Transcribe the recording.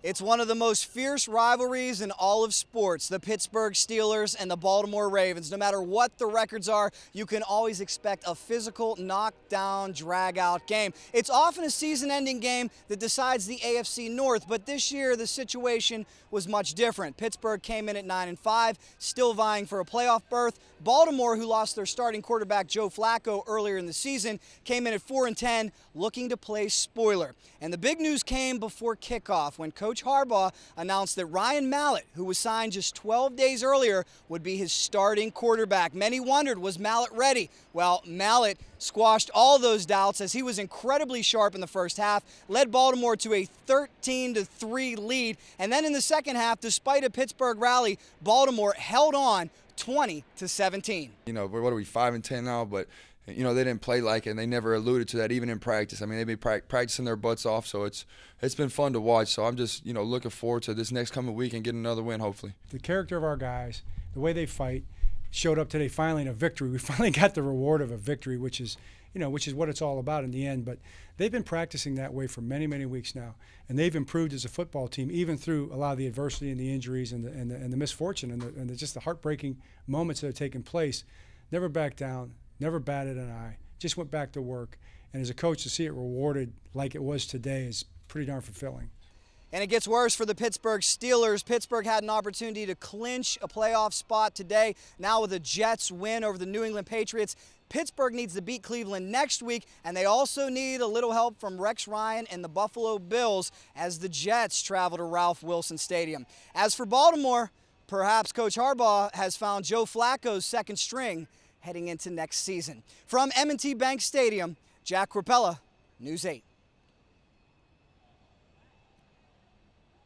It's one of the most fierce rivalries in all of sports, the Pittsburgh Steelers and the Baltimore Ravens. No matter what the records are, you can always expect a physical, knockdown, drag-out game. It's often a season-ending game that decides the AFC North, but this year the situation was much different. Pittsburgh came in at 9-5, still vying for a playoff berth. Baltimore, who lost their starting quarterback Joe Flacco earlier in the season, came in at 4-10, looking to play spoiler. And the big news came before kickoff when Coach Harbaugh announced that Ryan Mallet, who was signed just 12 days earlier, would be his starting quarterback. Many wondered, was Mallet ready? Well, Mallet squashed all those doubts as he was incredibly sharp in the first half, led Baltimore to a 13-3 lead, and then in the second half, despite a Pittsburgh rally, Baltimore held on 20-17. You know, what are we, 5-10 now? But you know, they didn't play like it, and they never alluded to that even in practice. I mean, they've been practicing their butts off, so it's been fun to watch. So I'm just, you know, looking forward to this next coming week and getting another win, hopefully. The character of our guys, the way they fight, showed up today finally in a victory. We finally got the reward of a victory, which is what it's all about in the end. But they've been practicing that way for many, many weeks now, and they've improved as a football team, even through a lot of the adversity and the injuries and the misfortune and just the heartbreaking moments that have taken place. Never backed down, never batted an eye, just went back to work. And as a coach, to see it rewarded like it was today is pretty darn fulfilling. And it gets worse for the Pittsburgh Steelers. Pittsburgh had an opportunity to clinch a playoff spot today. Now with a Jets win over the New England Patriots, Pittsburgh needs to beat Cleveland next week, and they also need a little help from Rex Ryan and the Buffalo Bills as the Jets travel to Ralph Wilson Stadium. As for Baltimore, perhaps Coach Harbaugh has found Joe Flacco's second string heading into next season. From M&T Bank Stadium, Jack Korpela, News 8.